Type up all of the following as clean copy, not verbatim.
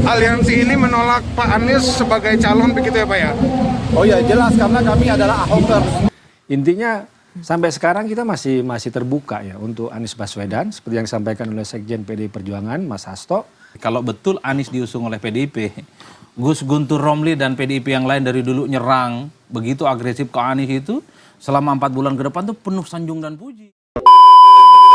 aliansi ini menolak Pak Anies sebagai calon begitu ya Pak ya? Oh ya jelas, karena kami adalah Ahokers. Intinya sampai sekarang kita masih terbuka ya untuk Anies Baswedan seperti yang disampaikan oleh Sekjen PDI Perjuangan Mas Hasto. Kalau betul Anies diusung oleh PDIP, Gus Guntur Romli dan PDIP yang lain dari dulu nyerang begitu agresif ke Anies itu selama 4 bulan ke depan tuh penuh sanjung dan puji.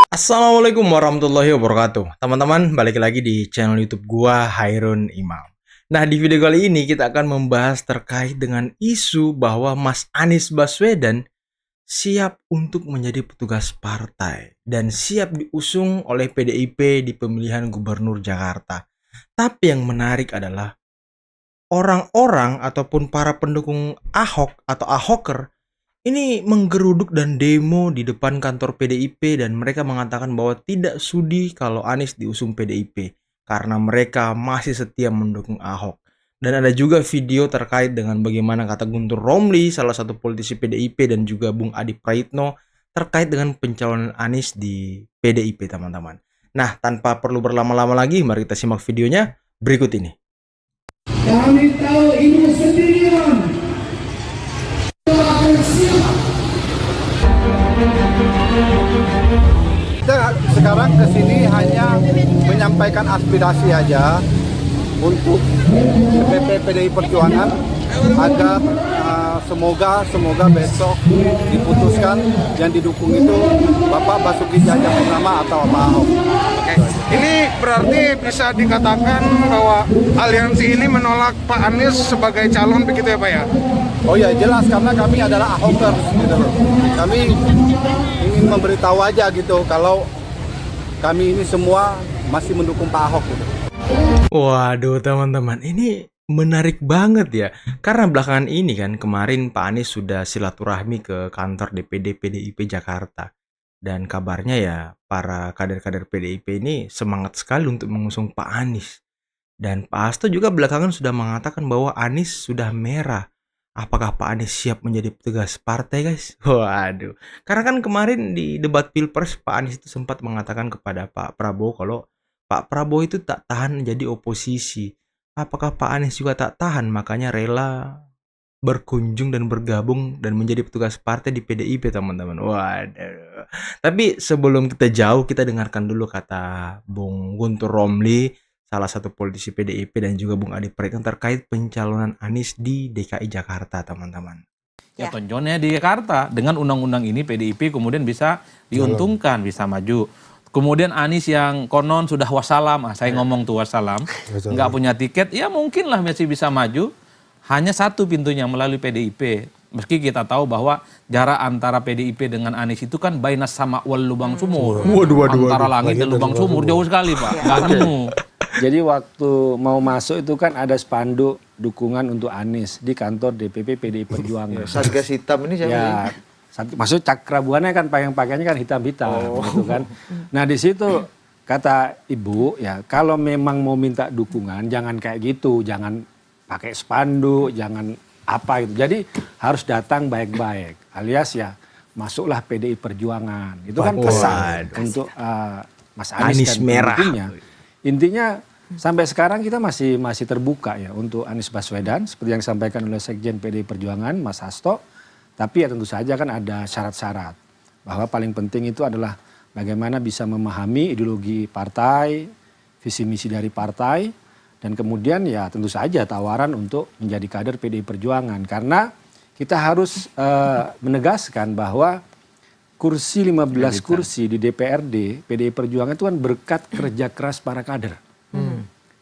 Assalamualaikum warahmatullahi wabarakatuh. Teman-teman, balik lagi di channel YouTube gua, Hairun Imam. Nah, di video kali ini kita akan membahas terkait dengan isu bahwa Mas Anies Baswedan siap untuk menjadi petugas partai dan siap diusung oleh PDIP di pemilihan gubernur Jakarta. Tapi yang menarik adalah orang-orang ataupun para pendukung Ahok atau Ahoker ini menggeruduk dan demo di depan kantor PDIP dan mereka mengatakan bahwa tidak sudi kalau Anies diusung PDIP karena mereka masih setia mendukung Ahok. Dan ada juga video terkait dengan bagaimana kata Guntur Romli, salah satu politisi PDIP, dan juga Bung Adi Praitno terkait dengan pencalonan Anies di PDIP, teman-teman. Nah, tanpa perlu berlama-lama lagi, mari kita simak videonya berikut ini. Kami tahu ibu sendirian. Kita sekarang kesini hanya menyampaikan aspirasi aja untuk DPP PDI Perjuangan agar semoga besok diputuskan yang didukung itu Bapak Basuki Cahayapurnama atau Pak Ahok. Oke. Ini berarti bisa dikatakan bahwa aliansi ini menolak Pak Anies sebagai calon begitu ya Pak ya? Oh ya jelas, karena kami adalah Ahokers gitu loh. Kami ingin memberitahu aja gitu kalau kami ini semua masih mendukung Pak Ahok gitu. Waduh, teman-teman, ini menarik banget ya. Karena belakangan ini kan kemarin Pak Anies sudah silaturahmi ke kantor DPD PDIP Jakarta. Dan kabarnya ya para kader-kader PDIP ini semangat sekali untuk mengusung Pak Anies. Dan Pak Hasto juga belakangan sudah mengatakan bahwa Anies sudah merah. Apakah Pak Anies siap menjadi petugas partai, guys? Waduh. Karena kan kemarin di debat Pilpres Pak Anies itu sempat mengatakan kepada Pak Prabowo kalau Pak Prabowo itu tak tahan menjadi oposisi. Apakah Pak Anies juga tak tahan, makanya rela berkunjung dan bergabung dan menjadi petugas partai di PDIP, teman-teman. Waduh. Tapi sebelum kita jauh, kita dengarkan dulu kata Bung Guntur Romli, salah satu politisi PDIP, dan juga Bung Adi Praitno terkait pencalonan Anies di DKI Jakarta, teman-teman. Ya tonjonnya di Jakarta dengan undang-undang ini PDIP kemudian bisa diuntungkan, bisa maju. Kemudian Anies yang konon sudah wassalam, saya ngomong tuh wassalam, nggak punya tiket, ya mungkin lah masih bisa maju. Hanya satu pintunya melalui PDIP. Meski kita tahu bahwa jarak antara PDIP dengan Anies itu kan bainas sama wal lubang sumur. Antara langit dan lubang sumur jauh sekali Pak, nggak nemu. Jadi waktu mau masuk itu kan ada spanduk dukungan untuk Anies di kantor DPP PDI Perjuangan. Satgas hitam ini siapa Ya, maksud cakra buana kan pakaiannya kan hitam-hitam gitu kan. Nah di situ kata ibu ya kalau memang mau minta dukungan jangan kayak gitu, jangan pakai spanduk, jangan apa gitu. Jadi harus datang baik-baik, alias ya masuklah PDI Perjuangan. Itu kan pesan untuk Mas Anies dan merah. pendukungnya. Intinya sampai sekarang kita masih terbuka ya untuk Anies Baswedan seperti yang disampaikan oleh Sekjen PDI Perjuangan Mas Hasto. Tapi ya tentu saja kan ada syarat-syarat bahwa paling penting itu adalah bagaimana bisa memahami ideologi partai, visi misi dari partai, dan kemudian ya tentu saja tawaran untuk menjadi kader PDI Perjuangan. Karena kita harus menegaskan bahwa kursi 15 kursi di DPRD PDI Perjuangan itu kan berkat kerja keras para kader.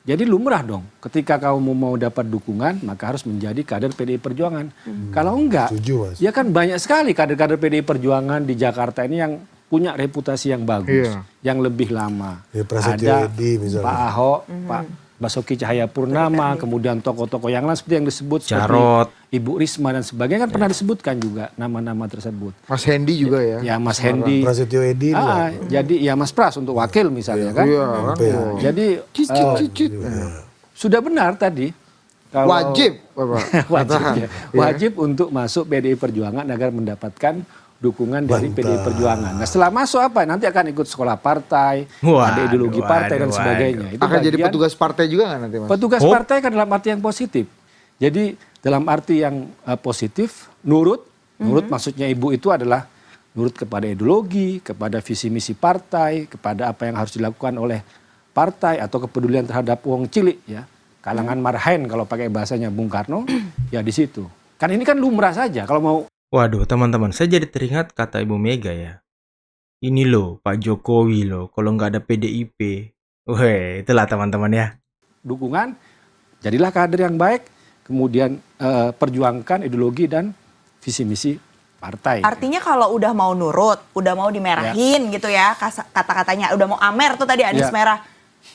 Jadi lumrah dong, ketika kamu mau dapat dukungan, maka harus menjadi kader PDI Perjuangan. Kalau enggak, ya kan banyak sekali kader-kader PDI Perjuangan di Jakarta ini yang punya reputasi yang bagus, yang lebih lama. Ya, ada Edi, Pak Ahok, Pak Basuki Cahayapurnama, kemudian tokoh-tokoh yang lain seperti yang disebut Jarot, seperti Ibu Risma dan sebagainya kan pernah disebutkan juga nama-nama tersebut. Mas Hendy juga ya. Ya Mas Hendy. Prasetyo Edi. Jadi ya Mas Pras untuk wakil misalnya kan. Iya, Jadi sudah benar tadi. Wajib. Wajib untuk masuk PDI Perjuangan agar mendapatkan dukungan dari PDI Perjuangan. Nah setelah masuk apa? Nanti akan ikut sekolah partai, ada ideologi partai dan sebagainya. Itu Akan jadi bagian petugas partai juga nggak nanti, Mas? petugas partai kan dalam arti yang positif. Jadi dalam arti yang positif, nurut maksudnya ibu itu adalah nurut kepada ideologi, kepada visi misi partai, kepada apa yang harus dilakukan oleh partai atau kepedulian terhadap wong cilik ya. Kalangan marhaen kalau pakai bahasanya Bung Karno, ya di situ. Kan ini kan lumrah saja kalau mau. Waduh, teman-teman, saya jadi teringat kata Ibu Mega ya. Ini loh, Pak Jokowi loh, kalau nggak ada PDIP. Weh, itulah teman-teman ya. Dukungan, jadilah kader yang baik, kemudian perjuangkan ideologi dan visi misi partai. Artinya kalau udah mau nurut, udah mau dimerahin gitu ya, kata-katanya udah mau amer tuh tadi Anies merah.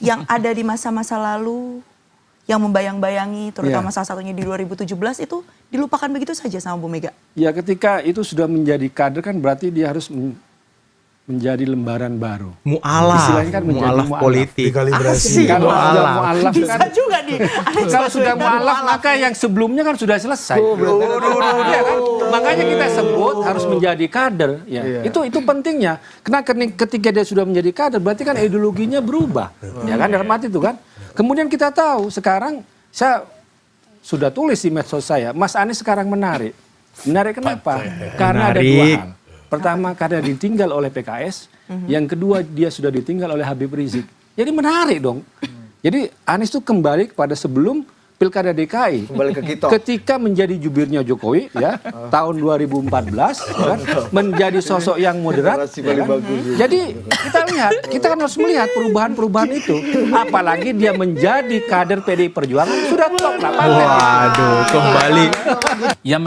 Yang ada di masa-masa lalu, yang membayang-bayangi, terutama salah satunya di 2017 itu dilupakan begitu saja sama Bu Mega. Ya ketika itu sudah menjadi kader kan berarti dia harus menjadi lembaran baru. Mu'alaf, Istilahnya kan menjadi mu'alaf mu'alaf. politik. Dikalibrasi. Kalau sudah Mu'alaf. mu'alaf Bisa kan, juga nih. kalau sudah mu'alaf maka yang sebelumnya kan sudah selesai. Iya kan? Makanya kita sebut harus menjadi kader. Ya. Itu pentingnya. Karena ketika dia sudah menjadi kader berarti kan ideologinya berubah. Ya kan dalam arti itu kan. Kemudian kita tahu sekarang saya sudah tulis di medsos saya, Mas Anies sekarang menarik. Menarik kenapa? Karena ada dua hal. Pertama karena ditinggal oleh PKS, yang kedua dia sudah ditinggal oleh Habib Rizik. Jadi menarik dong. Jadi Anies itu kembali kepada sebelum Pilkada DKI. Kembali ke kita. Ketika menjadi jubirnya Jokowi ya, tahun 2014 kan, menjadi sosok yang moderat. Generasi paling bagus. Jadi kita kan harus melihat perubahan-perubahan itu. Apalagi dia menjadi kader PDI Perjuangan sudah top lah. Waduh, kembali Ya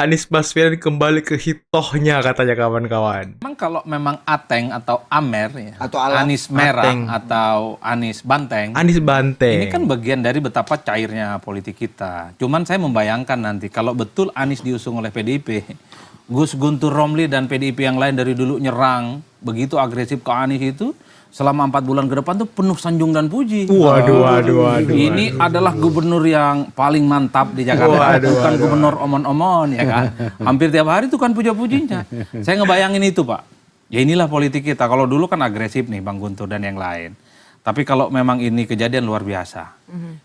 Anies Baswedan kembali ke hitohnya katanya kawan-kawan. memang kalau memang Ateng atau Amer ya, Atau Alaf. Anies merah Ateng. atau Anies Banteng, Anies Banteng. ini kan bagian dari betapa cairnya politik kita. Cuman saya membayangkan nanti kalau betul Anies diusung oleh PDIP, Gus Guntur Romli dan PDIP yang lain dari dulu nyerang begitu agresif ke Anies itu, selama 4 bulan ke depan tuh penuh sanjung dan puji. Waduh. Ini adalah gubernur yang paling mantap di Jakarta, bukan gubernur omon-omon ya kan. Hampir tiap hari tuh kan puja-pujinya. Saya ngebayangin itu Pak. Ya inilah politik kita. Kalau dulu kan agresif nih Bang Guntur dan yang lain. Tapi kalau memang ini kejadian luar biasa.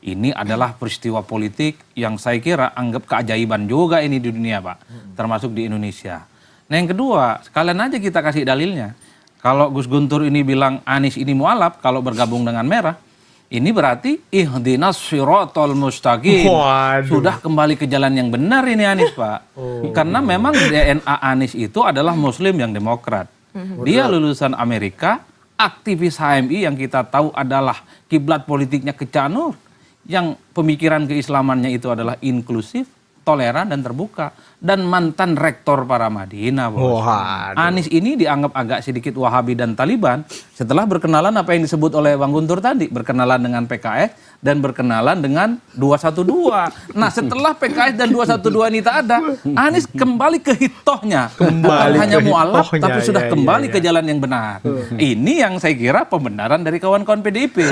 Ini adalah peristiwa politik yang saya kira anggap keajaiban juga ini di dunia Pak. Termasuk di Indonesia. Nah yang kedua, sekalian aja kita kasih dalilnya. Kalau Gus Guntur ini bilang Anies ini mualaf kalau bergabung dengan merah, ini berarti ihdinas siratal mustaqim. Waduh. Sudah kembali ke jalan yang benar ini Anies Pak. Karena memang DNA Anies itu adalah Muslim yang demokrat. Dia lulusan Amerika, aktivis HMI yang kita tahu adalah kiblat politiknya ke Canur, yang pemikiran keislamannya itu adalah inklusif, toleran dan terbuka, dan mantan rektor Paramadina Bos. Waduh. Anies ini dianggap agak sedikit Wahabi dan Taliban setelah berkenalan apa yang disebut oleh Bang Guntur tadi, berkenalan dengan PKS dan berkenalan dengan 212. Nah setelah PKS dan 212 ini tak ada, Anies kembali ke hitohnya, bukan hanya ke mualaf hitohnya, tapi sudah ya, kembali ya. ke jalan yang benar. Ini yang saya kira pembenaran dari kawan-kawan PDIP.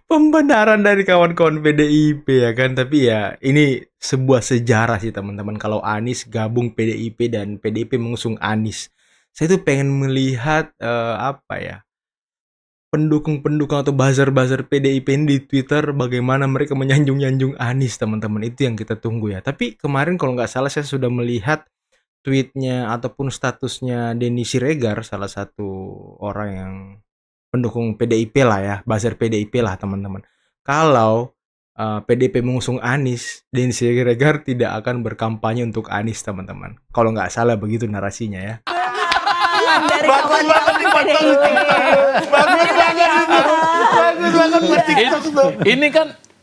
Pembenaran dari kawan-kawan PDIP ya kan. Tapi ya ini sebuah sejarah sih teman-teman. Kalau Anies gabung PDIP dan PDIP mengusung Anies. Saya tuh pengen melihat pendukung-pendukung atau buzzer-buzzer PDIP ini di Twitter bagaimana mereka menyanjung-nyanjung Anies teman-teman. Itu yang kita tunggu ya. Tapi kemarin kalau nggak salah saya sudah melihat tweetnya ataupun statusnya Denny Siregar, salah satu orang yang pendukung PDIP lah ya, buzzer PDIP lah teman-teman. Kalau PDIP mengusung Anies, Denny Siregar tidak akan berkampanye untuk Anies teman-teman. Kalau nggak salah begitu narasinya ya. Dari kawan-kawan PDIP.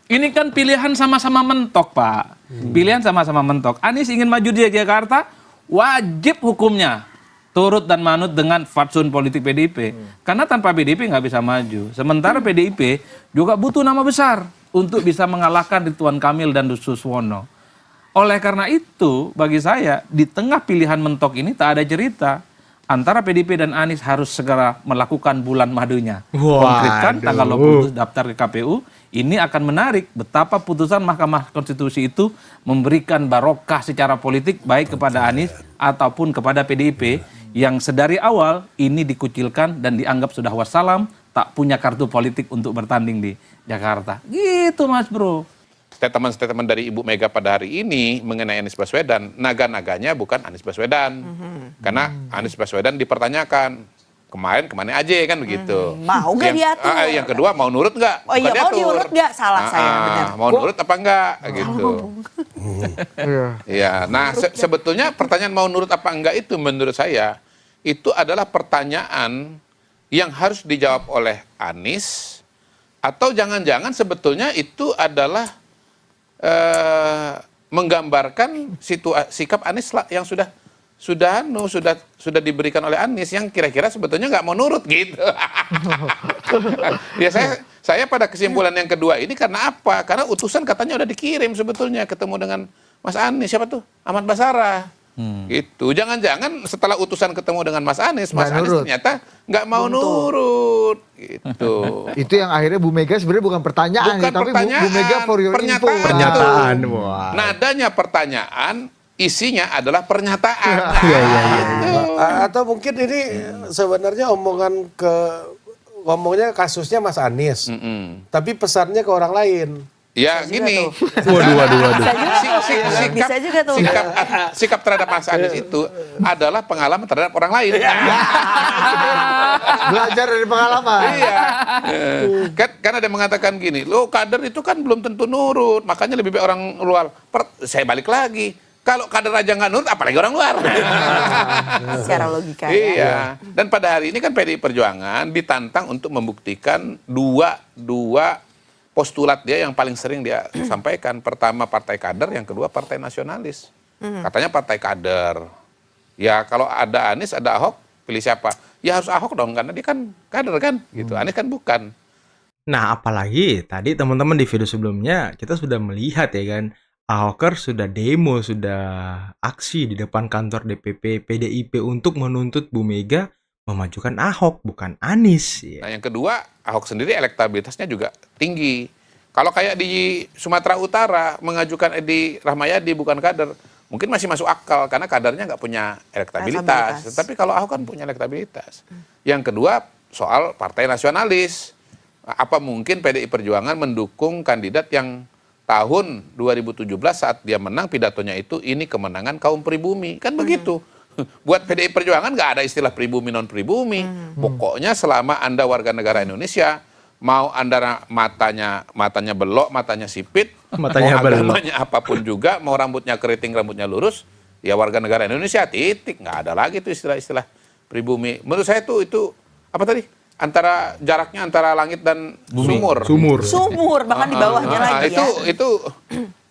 Ini kan pilihan sama-sama mentok, Pak. Pilihan sama-sama mentok. Anies ingin maju di Jakarta, wajib hukumnya turut dan manut dengan fatsun politik PDIP. Karena tanpa PDIP nggak bisa maju. Sementara PDIP juga butuh nama besar untuk bisa mengalahkan Ridwan Kamil dan Suswono. Oleh karena itu, bagi saya, di tengah pilihan mentok ini tak ada cerita. antara PDIP dan Anies harus segera melakukan bulan madunya. Waduh. Konkretkan tanggal 20 daftar ke KPU. Ini akan menarik betapa putusan Mahkamah Konstitusi itu memberikan barokah secara politik baik kepada Anies ataupun kepada PDIP yang sedari awal ini dikucilkan dan dianggap sudah wassalam, tak punya kartu politik untuk bertanding di Jakarta. Gitu Mas Bro. Statement-statement dari Ibu Mega pada hari ini mengenai Anies Baswedan, naga-naganya bukan Anies Baswedan. Karena Anies Baswedan dipertanyakan, kemarin kemana aja kan begitu. Mau nggak diatur? Yang kedua, mau nurut nggak? Oh iya, Bukan mau diatur. diurut nggak? Salah saya, benar. Mau nurut apa enggak gitu. Iya. Iya, nah sebetulnya pertanyaan mau nurut apa enggak itu menurut saya itu adalah pertanyaan yang harus dijawab oleh Anies, atau jangan-jangan sebetulnya itu adalah menggambarkan sikap Anies yang sudah diberikan oleh Anies yang kira-kira sebetulnya nggak mau nurut gitu. Ya saya pada kesimpulan yang kedua ini karena apa? Karena utusan katanya udah dikirim sebetulnya ketemu dengan Mas Anies, siapa tuh? Ahmad Basarah. Gitu. Jangan-jangan setelah utusan ketemu dengan Mas Anies ternyata nggak mau nurut. Gitu. Itu yang akhirnya Bu Mega sebenarnya bukan pertanyaan, Bukan ya, tapi pertanyaan, Bu Mega for your info. Pernyataan. Wah. Nadanya pertanyaan, isinya adalah pernyataan. Atau mungkin ini sebenarnya ngomongnya kasusnya Mas Anies, tapi pesannya ke orang lain. Ya gini, Waduh. Bisa juga tuh. sikap terhadap Mas Anies itu adalah pengalaman terhadap orang lain. Belajar dari pengalaman. Iya. Kan ada yang mengatakan gini, lo kader itu kan belum tentu nurut, makanya lebih baik orang luar. Saya balik lagi, kalau kader aja nggak nurut, apalagi orang luar. Secara logika ya. Iya. Dan pada hari ini kan PDI Perjuangan ditantang untuk membuktikan dua postulat dia yang paling sering dia sampaikan. Pertama partai kader, yang kedua partai nasionalis. Katanya partai kader. Ya kalau ada Anies, ada Ahok, pilih siapa? Ya harus Ahok dong, karena dia kan kader kan. Gitu. Anies kan bukan. Nah, apalagi tadi teman-teman di video sebelumnya kita sudah melihat ya kan, Ahokers sudah demo, sudah aksi di depan kantor DPP PDIP untuk menuntut Bu Mega memajukan Ahok, bukan Anies. Ya. Nah yang kedua, Ahok sendiri elektabilitasnya juga tinggi. Kalau kayak di Sumatera Utara mengajukan Edi Rahmayadi bukan kader, mungkin masih masuk akal karena kadernya nggak punya elektabilitas. Tapi kalau Ahok kan punya elektabilitas. Yang kedua, soal partai nasionalis. Apa mungkin PDI Perjuangan mendukung kandidat yang tahun 2017 saat dia menang pidatonya itu ini kemenangan kaum pribumi. Kan begitu. Buat PDI Perjuangan nggak ada istilah pribumi non pribumi. Pokoknya selama Anda warga negara Indonesia, mau Anda matanya belok, matanya sipit, Matanya mau belok. agamanya apapun juga, mau rambutnya keriting, rambutnya lurus, ya warga negara Indonesia titik. Nggak ada lagi tuh istilah-istilah pribumi. Menurut saya itu apa tadi? Jaraknya antara langit dan sumur. Sumur, bahkan di bawahnya lagi ya. Itu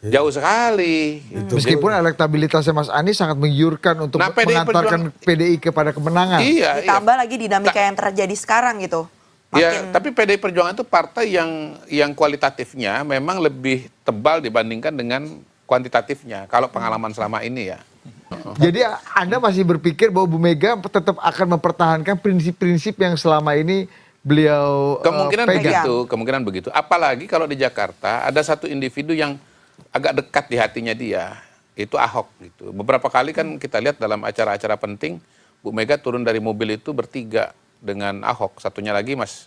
jauh sekali. Gitu. Meskipun elektabilitasnya Mas Anies sangat menggiurkan untuk mengantarkan PDI kepada kemenangan. Iya. Ditambah lagi dinamika yang terjadi sekarang gitu. Ya, tapi PDI Perjuangan itu partai yang kualitatifnya memang lebih tebal dibandingkan dengan kuantitatifnya. Kalau pengalaman selama ini ya. Jadi Anda masih berpikir bahwa Bu Mega tetap akan mempertahankan prinsip-prinsip yang selama ini beliau kemungkinan begitu. Apalagi kalau di Jakarta ada satu individu yang agak dekat di hatinya dia, itu Ahok gitu. Beberapa kali kan kita lihat dalam acara-acara penting Bu Mega turun dari mobil itu bertiga dengan Ahok, satunya lagi Mas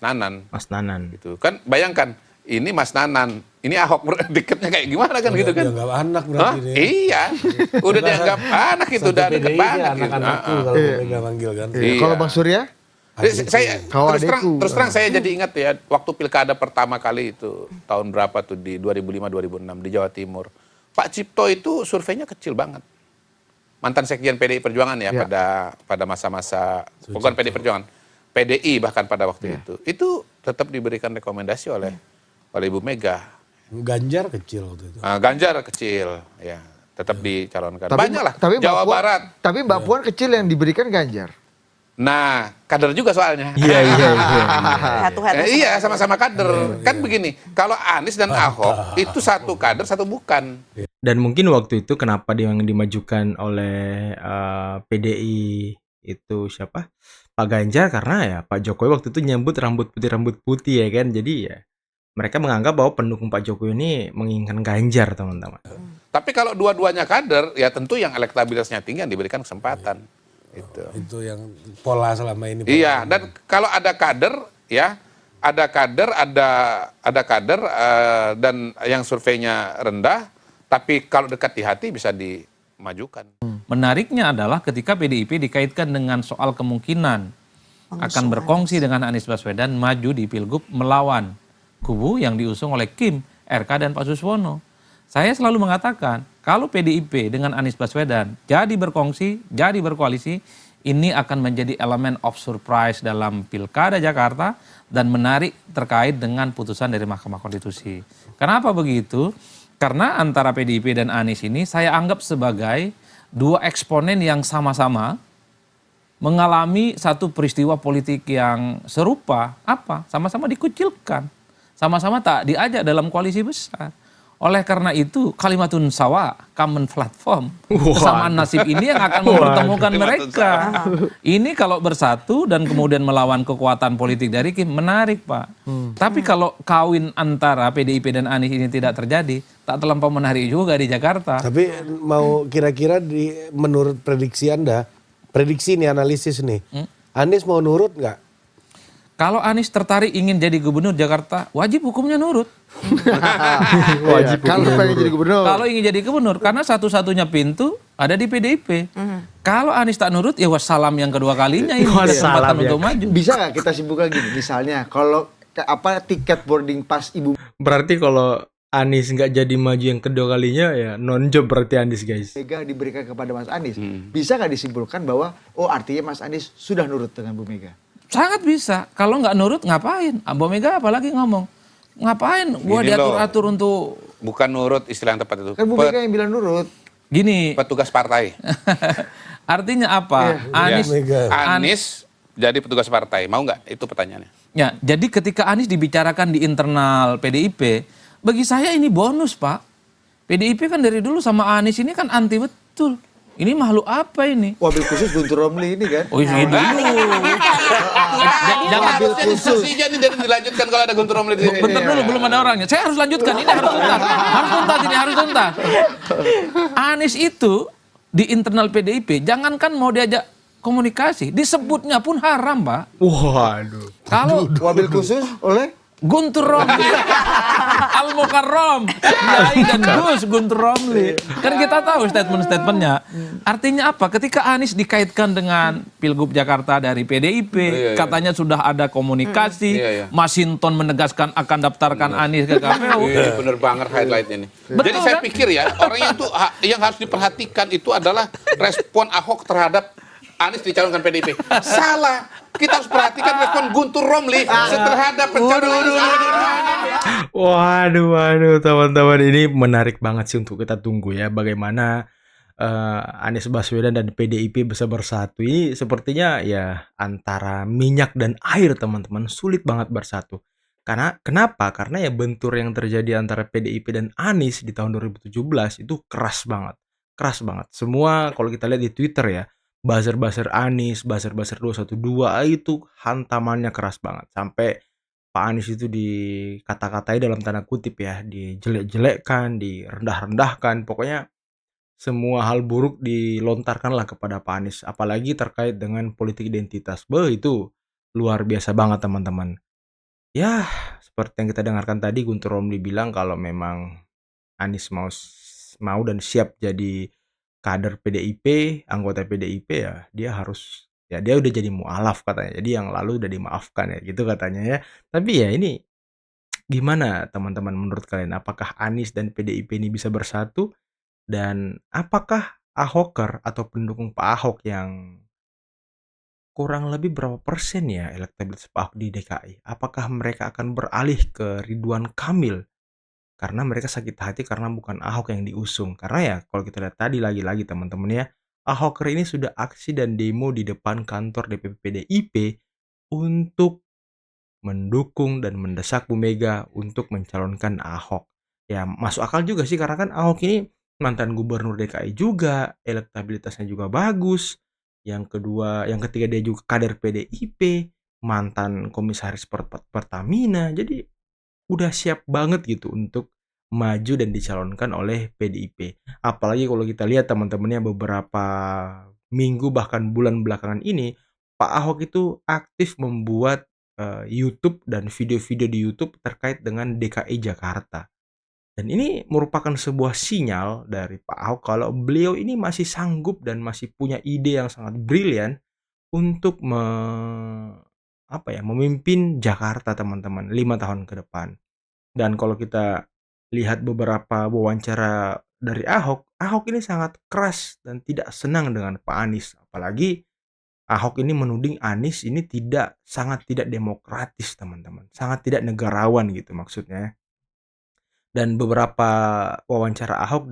Nanan. Mas Nanan. Gitu. Kan bayangkan, ini Mas Nanan, ini Ahok deketnya kayak gimana kan gitu kan? Dianggap anak berarti dia. Iya, udah dianggap anak itu udah deket banget gitu. Anak-anakku kalau Mega manggil kan. Iya. Kalau Bang Surya? Saya Kau terus terang saya jadi ingat ya waktu pilkada pertama kali itu tahun berapa tuh di 2005-2006 di Jawa Timur. Pak Cipto itu surveinya kecil banget. Mantan sekjen PDI Perjuangan ya. pada masa-masa bukan PDI Perjuangan, PDI bahkan pada waktu itu tetap diberikan rekomendasi oleh Ibu Mega. Ganjar kecil waktu itu. Ganjar kecil ya, tetap dicalonkan. Tapi, Banyak lah. tapi Jawa Mbak Puan, Barat. Tapi Mbak Puan kecil yang diberikan Ganjar. Nah, kader juga soalnya. Iya. Iya, sama-sama kader. Kan begini, kalau Anies dan Ahok itu satu kader, satu bukan. Dan mungkin waktu itu kenapa dia yang dimajukan oleh PDI itu siapa? Pak Ganjar, karena ya Pak Jokowi waktu itu nyambut rambut putih ya kan. Jadi ya mereka menganggap bahwa pendukung Pak Jokowi ini menginginkan Ganjar, teman-teman. Tapi kalau dua-duanya kader, ya tentu yang elektabilitasnya tinggi yang diberikan kesempatan. Itu yang pola selama ini. Iya, dan kalau ada kader, ya ada kader dan yang surveinya rendah, tapi kalau dekat di hati bisa dimajukan. Menariknya adalah ketika PDIP dikaitkan dengan soal kemungkinan akan berkongsi dengan Anies Baswedan maju di Pilgub melawan kubu yang diusung oleh Kim, RK, dan Pak Suswono. Saya selalu mengatakan, kalau PDIP dengan Anies Baswedan jadi berkongsi, jadi berkoalisi, ini akan menjadi elemen of surprise dalam Pilkada Jakarta dan menarik terkait dengan putusan dari Mahkamah Konstitusi. Kenapa begitu? Karena antara PDIP dan Anies ini saya anggap sebagai dua eksponen yang sama-sama mengalami satu peristiwa politik yang serupa. Apa? Sama-sama dikucilkan. Sama-sama tak diajak dalam koalisi besar. Oleh karena itu, kalimatun sawa, common platform, kesamaan nasib ini yang akan mempertemukan mereka. Ini kalau bersatu dan kemudian melawan kekuatan politik dari Kim, menarik Pak. Tapi kalau kawin antara PDIP dan Anies ini tidak terjadi, tak terlampau menarik juga di Jakarta. Tapi mau kira-kira menurut prediksi Anda, prediksi nih, analisis nih, Anies mau nurut nggak? Kalau Anies tertarik ingin jadi gubernur Jakarta, wajib hukumnya nurut. Wajib. Kalau pengen jadi gubernur. Kalau ingin jadi gubernur, karena satu-satunya pintu ada di PDIP. Kalau Anies tak nurut, ya wassalam yang kedua kalinya ini kesempatan untuk maju. Bisa nggak kita simpulkan gini, misalnya kalau tiket boarding pass Ibu Berarti kalau Anies nggak jadi maju yang kedua kalinya ya non job berarti Anies, guys. Mega diberikan kepada Mas Anies, bisa nggak disimpulkan bahwa artinya Mas Anies sudah nurut dengan Bu Mega? Sangat bisa. Kalau nggak nurut ngapain? Bu Mega apalagi ngomong. Ngapain gua diatur-atur untuk... Bukan nurut istilah yang tepat itu. Kan Bu Mega yang bilang nurut. Gini. Petugas partai. Artinya apa? Anies jadi petugas partai. Mau nggak? Itu pertanyaannya. Ya, jadi ketika Anies dibicarakan di internal PDIP, bagi saya ini bonus, Pak. PDIP kan dari dulu sama Anies ini kan anti betul. Ini makhluk apa ini? Wabil khusus Guntur Romli ini kan? Oh ini dulu. Jangan diskusinya ini dari dilanjutkan kalau ada Guntur Romli di sini. Bentar dulu, belum ada orangnya. Saya harus lanjutkan, ini harus tuntas. Harus tuntas. Anies itu di internal PDIP, jangankan mau diajak komunikasi, disebutnya pun haram, Pak. Waduh. Kalau wabil khusus oleh Guntur Romli, Al-Mukarram, Kiai dan Gus Guntur Romli. Kan kita tahu statement-statementnya. Artinya apa? Ketika Anies dikaitkan dengan Pilgub Jakarta dari PDIP, katanya sudah ada komunikasi, Masinton menegaskan akan daftarkan Anies ke KPU. Bener banget highlight ini. Jadi saya pikir ya, orang yang harus diperhatikan itu adalah respon Ahok terhadap Anies dicalonkan PDIP. Salah. Kita harus perhatikan respon Guntur Romli terhadap pencalonan. Waduh, teman-teman, ini menarik banget sih untuk kita tunggu ya bagaimana Anies Baswedan dan PDIP bisa bersatu. Ini sepertinya ya antara minyak dan air, teman-teman, sulit banget bersatu. Karena kenapa? Karena ya bentur yang terjadi antara PDIP dan Anies di tahun 2017 itu keras banget. Semua kalau kita lihat di Twitter ya, buzzer-buzzer Anies, buzzer-buzzer 212 itu hantamannya keras banget. Sampai Pak Anies itu dikata-katai dalam tanda kutip ya, dijelek-jelekkan, direndah-rendahkan. Pokoknya semua hal buruk dilontarkanlah kepada Pak Anies. Apalagi terkait dengan politik identitas. Itu luar biasa banget, teman-teman. Ya, seperti yang kita dengarkan tadi, Guntur Romli bilang kalau memang Anies mau dan siap jadi kader PDIP, anggota PDIP, ya dia harus, ya dia udah jadi mualaf katanya. Jadi yang lalu udah dimaafkan ya gitu katanya ya. Tapi ya ini gimana teman-teman menurut kalian? Apakah Anies dan PDIP ini bisa bersatu? Dan apakah Ahoker atau pendukung Pak Ahok yang kurang lebih berapa persen ya elektabilitas Pak Ahok di DKI? Apakah mereka akan beralih ke Ridwan Kamil? Karena mereka sakit hati karena bukan Ahok yang diusung. Karena ya kalau kita lihat tadi lagi-lagi teman-teman ya, Ahoker ini sudah aksi dan demo di depan kantor DPP PDIP untuk mendukung dan mendesak Bu Mega untuk mencalonkan Ahok. Ya masuk akal juga sih karena kan Ahok ini mantan gubernur DKI juga, elektabilitasnya juga bagus. yang kedua, yang ketiga dia juga kader PDIP, mantan komisaris Pertamina. Jadi udah siap banget gitu untuk maju dan dicalonkan oleh PDIP. Apalagi kalau kita lihat teman-temannya beberapa minggu bahkan bulan belakangan ini, Pak Ahok itu aktif membuat YouTube dan video-video di YouTube terkait dengan DKI Jakarta. Dan ini merupakan sebuah sinyal dari Pak Ahok kalau beliau ini masih sanggup dan masih punya ide yang sangat brilian untuk memimpin Jakarta teman-teman 5 tahun ke depan. Dan kalau kita lihat beberapa wawancara dari Ahok, Ahok ini sangat keras dan tidak senang dengan Pak Anies. Apalagi Ahok ini menuding Anies ini sangat tidak demokratis teman-teman. Sangat tidak negarawan gitu maksudnya. Dan beberapa wawancara Ahok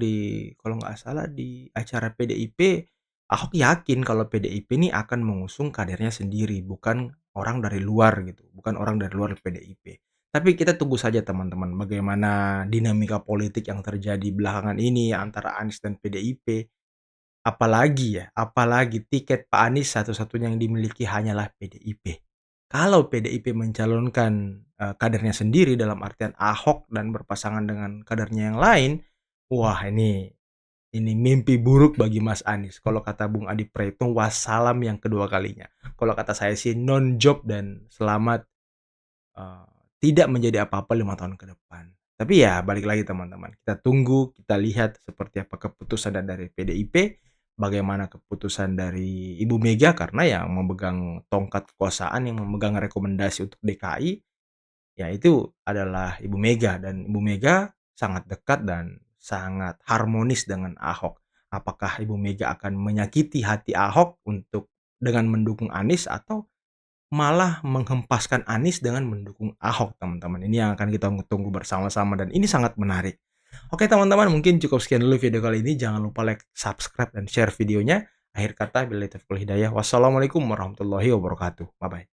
kalau nggak salah di acara PDIP, Ahok yakin kalau PDIP ini akan mengusung kadernya sendiri, bukan orang dari luar gitu, bukan orang dari luar PDIP. Tapi kita tunggu saja teman-teman, bagaimana dinamika politik yang terjadi belakangan ini antara Anies dan PDIP. Apalagi tiket Pak Anies satu-satunya yang dimiliki hanyalah PDIP. Kalau PDIP mencalonkan kadernya sendiri dalam artian Ahok dan berpasangan dengan kadernya yang lain, wah ini mimpi buruk bagi Mas Anies. Kalau kata Bung Adi Praetno, wassalam yang kedua kalinya. Kalau kata saya sih non job dan selamat tidak menjadi apa-apa 5 tahun ke depan. Tapi ya balik lagi teman-teman, kita tunggu, kita lihat seperti apa keputusan dari PDIP, bagaimana keputusan dari Ibu Mega karena yang memegang tongkat kekuasaan, yang memegang rekomendasi untuk DKI, ya itu adalah Ibu Mega. Dan Ibu Mega sangat dekat dan sangat harmonis dengan Ahok. Apakah Ibu Mega akan menyakiti hati Ahok dengan mendukung Anies atau malah menghempaskan Anies dengan mendukung Ahok teman-teman. Ini yang akan kita tunggu bersama-sama dan ini sangat menarik. Oke teman-teman, mungkin cukup sekian dulu video kali ini. Jangan lupa like, subscribe, dan share videonya. Akhir kata, billahi taufiq wal hidayah. Wassalamualaikum warahmatullahi wabarakatuh. Bye-bye.